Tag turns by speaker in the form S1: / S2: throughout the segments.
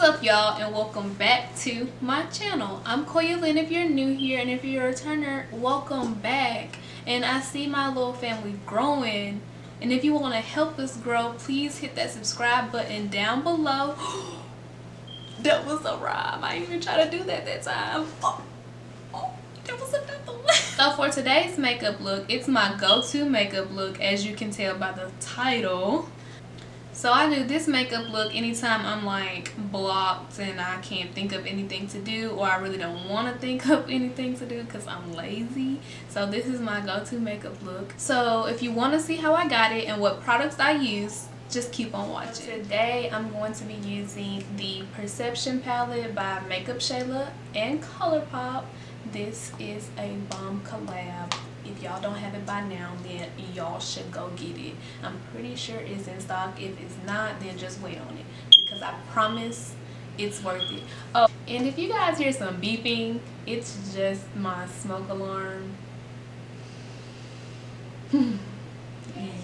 S1: up, y'all, and welcome back to my channel. I'm Koya Lynn if you're new here, and if you're a returner, welcome back. And I see my little family growing, and if you want to help us grow, please hit that subscribe button down below. That was a rhyme. I even tried to do that time. That was another one. So for today's makeup look, it's my go-to makeup look, as you can tell by the title. So I do this makeup look anytime I'm like blocked and I can't think of anything to do, or I really don't want to think of anything to do because I'm lazy. So this is my go-to makeup look. So if you want to see how I got it and what products I use, just keep on watching. Today I'm going to be using the Perception palette by Makeup Shayla and ColourPop. This is a bomb collab. If y'all don't have it by now, then y'all should go get it. I'm pretty sure it's in stock. If it's not, then just wait on it, because I promise it's worth it. Oh, and if you guys hear some beeping, it's just my smoke alarm.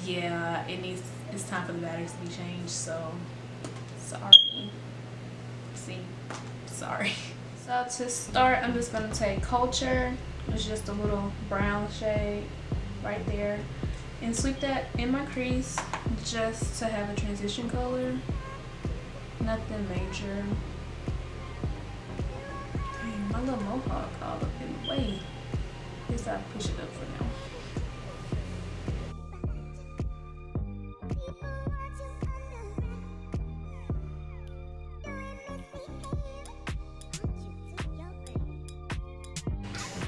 S1: Yeah, it's time for the batteries to be changed, so sorry. Sorry. So to start, I'm just going to take Culture. It's just a little brown shade right there, and sweep that in my crease just to have a transition color. Nothing major. Dang, my little mohawk all up in the way. Guess I'll push it up for now.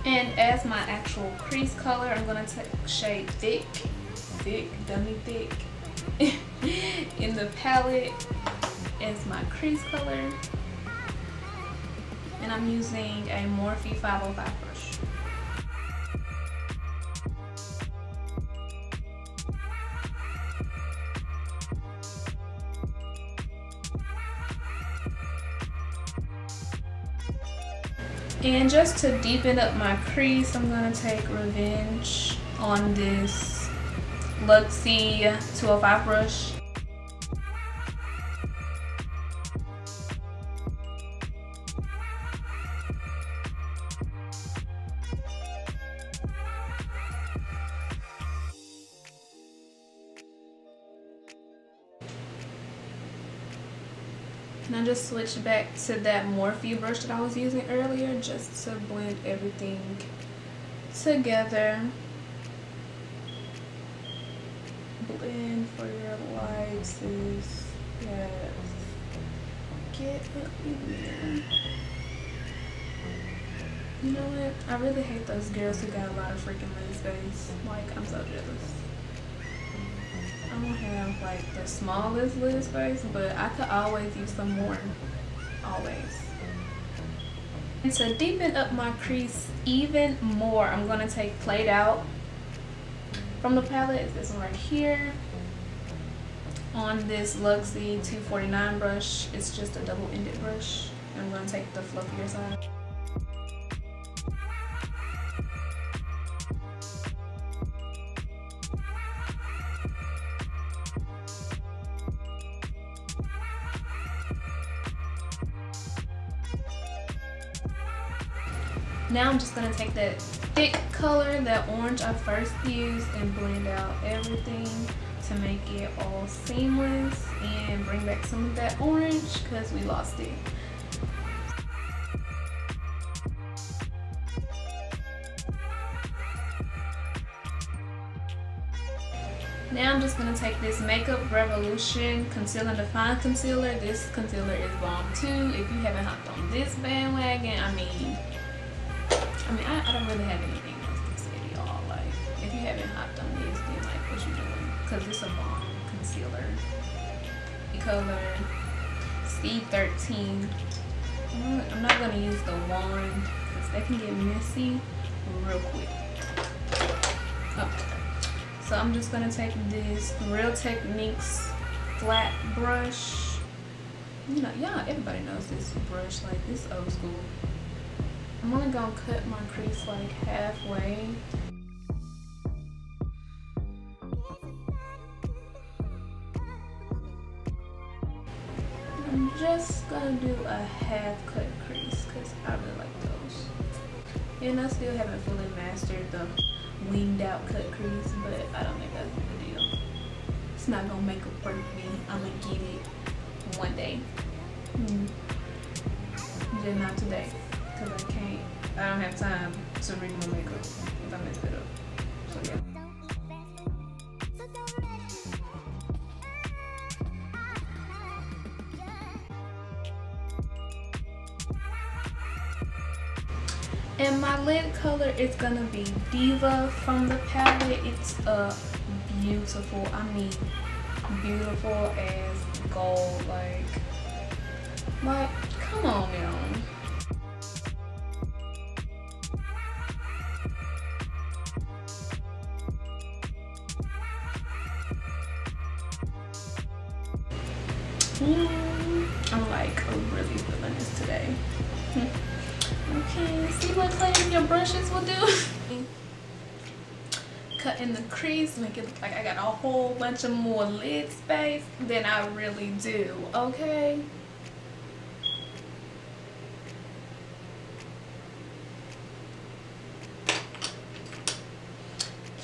S1: And as my actual crease color, I'm going to take shade Thick, Dummy Thick, in the palette as my crease color. And I'm using a Morphe 505 brush. And just to deepen up my crease, I'm going to take Revenge on this Luxie 205 brush. And I just switched back to that Morphe brush that I was using earlier, just to blend everything together. Blend for your lights is, yes. Get up in there. You know what? I really hate those girls who got a lot of freaking lid space. Like, I'm so jealous. I don't have like the smallest lid space, but I could always use some more. Always. And to deepen up my crease even more, I'm going to take Played Out from the palette. It's this one right here. On this Luxie 249 brush. It's just a double-ended brush. I'm going to take the fluffier side. Now I'm just going to take that thick color, that orange I first used, and blend out everything to make it all seamless and bring back some of that orange because we lost it. Now I'm just going to take this Makeup Revolution Conceal and Define Concealer. This concealer is bomb too. If you haven't hopped on this bandwagon, I don't really have anything else to say to y'all. Like, if you haven't hopped on this, then like, what you doing? Because it's a bomb concealer. The color C13. I'm not going to use the wand because they can get messy real quick. Okay. So I'm just going to take this Real Techniques flat brush. You know, everybody knows this brush. Like, it's old school. I'm only going to cut my crease like halfway. just gonna do a half cut crease because I really like those. And I still haven't fully mastered the winged out cut crease, but I don't think that's a big deal. It's not gonna make or break me. I'm gonna get it one day. Just not today, because I don't have time to rig my makeup if I mess it up. So yeah. And my lid color is gonna be Diva from the palette. It's a beautiful, I mean beautiful as gold. Like come on now. I'm like really feeling this today. Okay, see what cleaning your brushes will do? Cutting the crease, make it look like I got a whole bunch of more lid space than I really do, okay?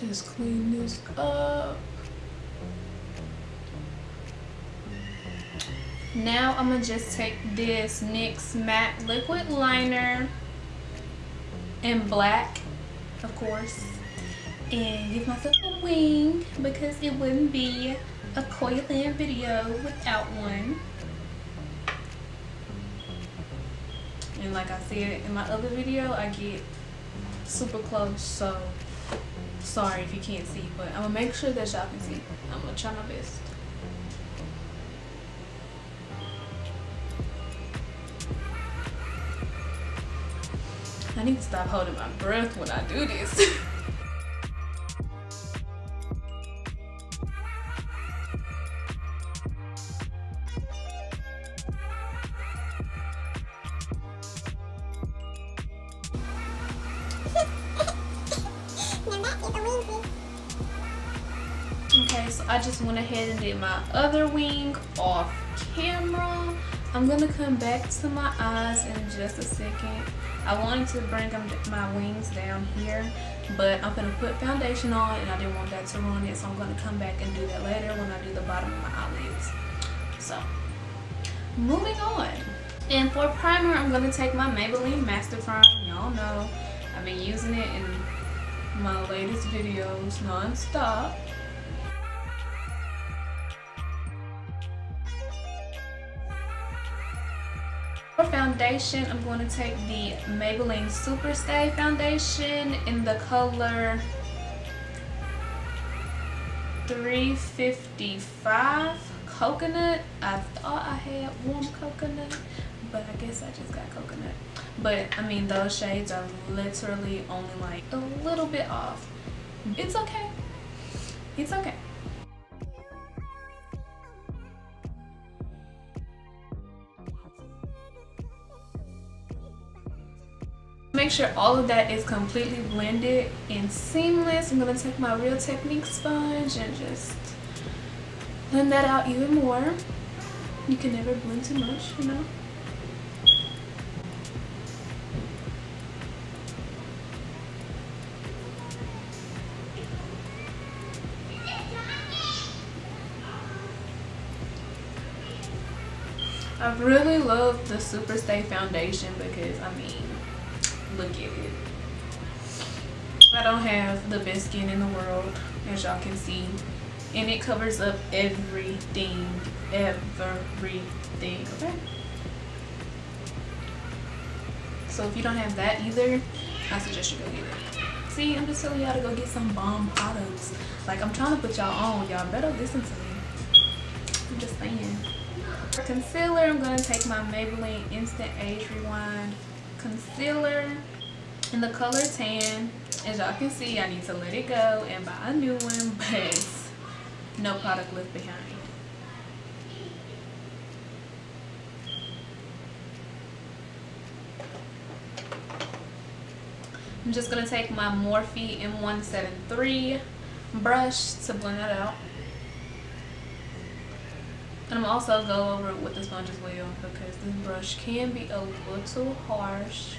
S1: Just clean this up. Now I'm gonna just take this NYX matte liquid liner in black, of course, and give myself a wing because it wouldn't be a Koya Lynn video without one. And like I said in my other video, I get super close, so sorry if you can't see, but I'm gonna make sure that y'all can see. I'm gonna try my best. I need to stop holding my breath when I do this. Okay, so I just went ahead and did my other wing off camera. I'm gonna come back to my eyes in just a second. I wanted to bring my wings down here, but I'm gonna put foundation on and I didn't want that to ruin it, so I'm gonna come back and do that later when I do the bottom of my eyelids. So, moving on. And for primer, I'm gonna take my Maybelline Master Firm. Y'all know I've been using it in my latest videos non-stop. For foundation, I'm going to take the Maybelline Super Stay foundation in the color 355 Coconut. I thought I had warm coconut, but I guess I just got coconut. But I mean, those shades are literally only like a little bit off. It's okay. It's okay. Make sure all of that is completely blended and seamless. I'm going to take my Real Technique sponge and just blend that out even more. You can never blend too much, you know. I really love the Super Stay foundation because, I mean, look at it. I don't have the best skin in the world, as y'all can see, and it covers up everything, okay? So if you don't have that either, I suggest you go get it. See, I'm just telling y'all to go get some bomb products. Like, I'm trying to put y'all on. Y'all better listen to me. I'm just saying. For concealer, I'm going to take my Maybelline Instant Age Rewind concealer in the color tan. As y'all can see, I need to let it go and buy a new one, but no product left behind. I'm just going to take my Morphe M173 brush to blend that out. And I'm also go over it with the sponge as well because this brush can be a little harsh.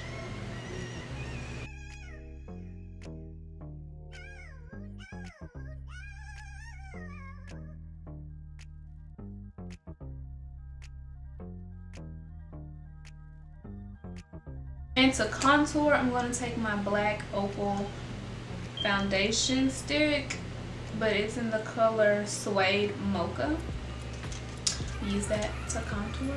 S1: And to contour, I'm going to take my black opal foundation stick, but it's in the color Suede Mocha. Use that to contour.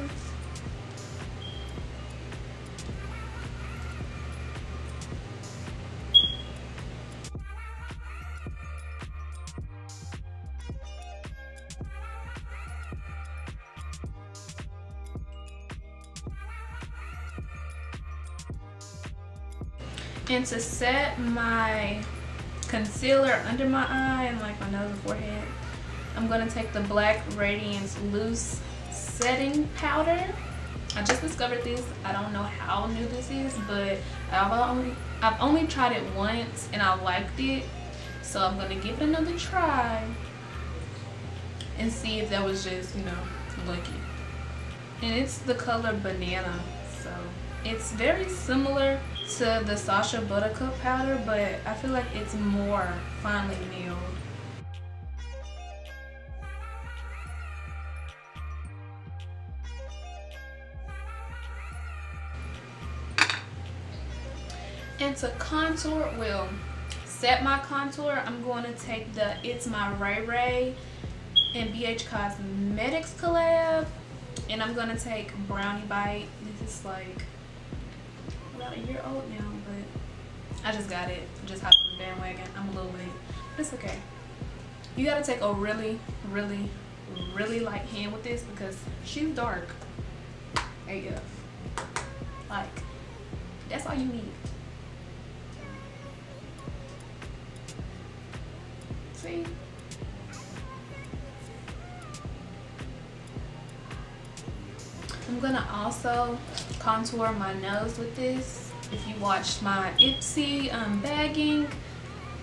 S1: And to set my concealer under my eye and like my nose and forehead, I'm going to take the Black Radiance Loose Setting Powder. I just discovered this. I don't know how new this is, but I've only tried it once and I liked it. So I'm going to give it another try and see if that was just, you know, lucky. And it's the color Banana. So it's very similar to the Sacha Buttercup powder, but I feel like it's more finely milled. And to contour, well, set my contour, I'm going to take the It's My Ray Ray and BH Cosmetics collab, and I'm going to take Brownie Bite. This is like about a year old now, but I just got it. Just hopped on the bandwagon. I'm a little late, but it's okay. You got to take a really, really, really light hand with this because she's dark AF. Like, that's all you need. See? I'm gonna also contour my nose with this. If you watched my Ipsy bagging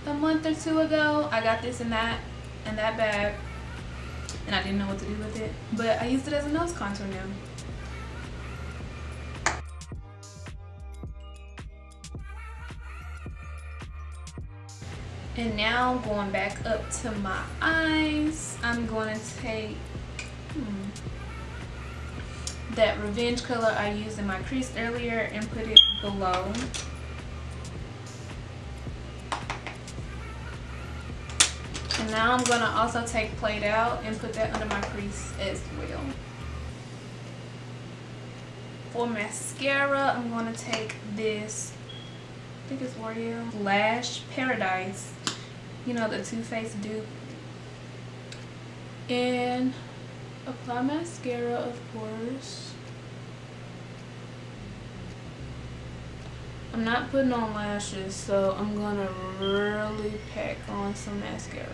S1: a month or two ago, I got this in that bag and I didn't know what to do with it, but I used it as a nose contour now. And now going back up to my eyes, I'm going to take that Revenge color I used in my crease earlier and put it below. And now I'm going to also take Played Out and put that under my crease as well. For mascara, I'm going to take this, I think it's L'Oreal Lash Paradise, you know, the Too Faced dupe, and apply mascara, of course. I'm not putting on lashes, so I'm gonna really pack on some mascara.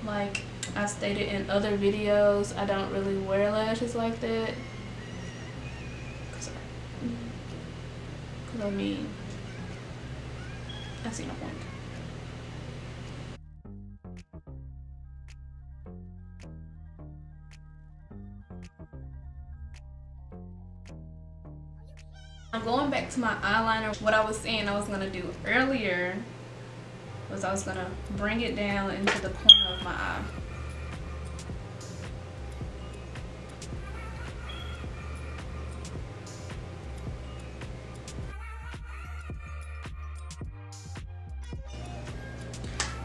S1: Like I stated in other videos, I don't really wear lashes like that, cause I mean, I see no point. I'm going back to my eyeliner. What I was saying I was going to do earlier was I was going to bring it down into the corner of my eye.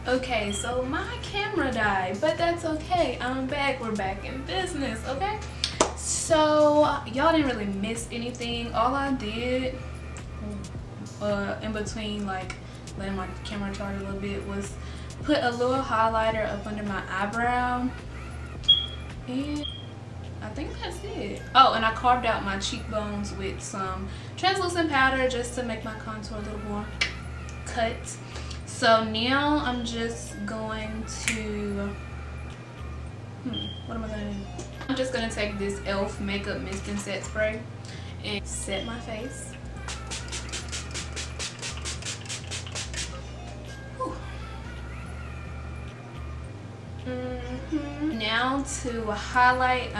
S1: Okay, so my camera died, but that's okay. I'm back. We're back in business, okay? So y'all didn't really miss anything. All I did in between, like letting my camera charge a little bit, was put a little highlighter up under my eyebrow, and I think that's it. Oh, and I carved out my cheekbones with some translucent powder just to make my contour a little more cut. So now I'm just going to what am I gonna do? I'm just gonna take this e.l.f. Makeup Mist and Set Spray and set my face. Now down to highlight.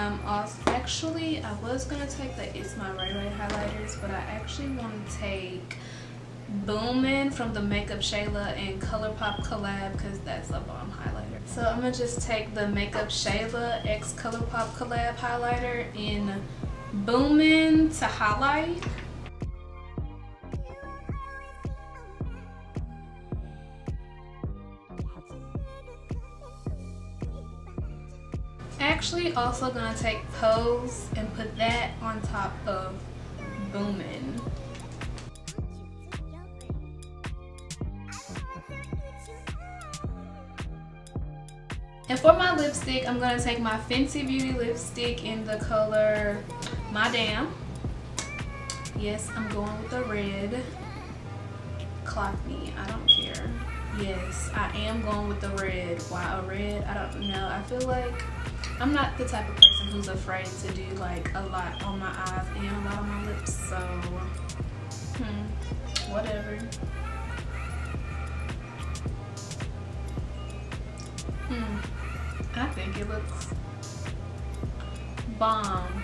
S1: Actually, I was gonna take the It's My Ray Ray highlighters, but I actually want to take Boomin' from the Makeup Shayla and ColourPop collab because that's a bomb highlighter. So I'm gonna just take the Makeup Shayla x ColourPop collab highlighter in Boomin' to highlight. Actually also gonna take Pose and put that on top of Boomin'. And for my lipstick, I'm gonna take my Fenty Beauty lipstick in the color My Damn. Yes, I'm going with the red. Clock me, I don't care. Yes, I am going with the red. Why a red? I don't know. I feel like I'm not the type of person who's afraid to do like a lot on my eyes and a lot on my lips, so whatever. I think it looks bomb.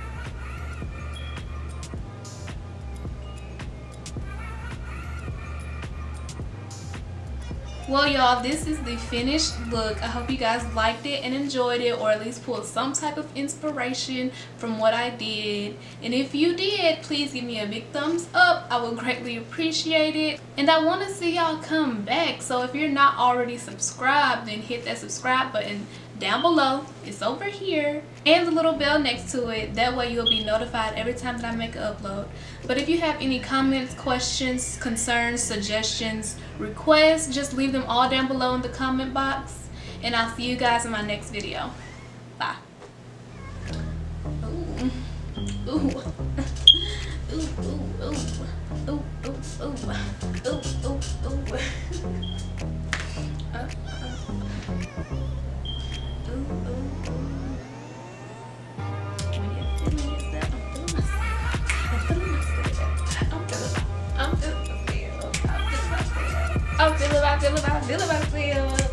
S1: Well, y'all, this is the finished look. I hope you guys liked it and enjoyed it, or at least pulled some type of inspiration from what I did. And if you did, please give me a big thumbs up. I would greatly appreciate it. And I want to see y'all come back. So if you're not already subscribed, then hit that subscribe button down below. It's over here, and the little bell next to it. That way you'll be notified every time that I make an upload. But if you have any comments, questions, concerns, suggestions, requests, just leave them all down below in the comment box, and I'll see you guys in my next video. Bye. Ooh. Ooh. Ooh, ooh, ooh. Ooh, ooh, ooh. Ooh, ooh, ooh. I feel myself.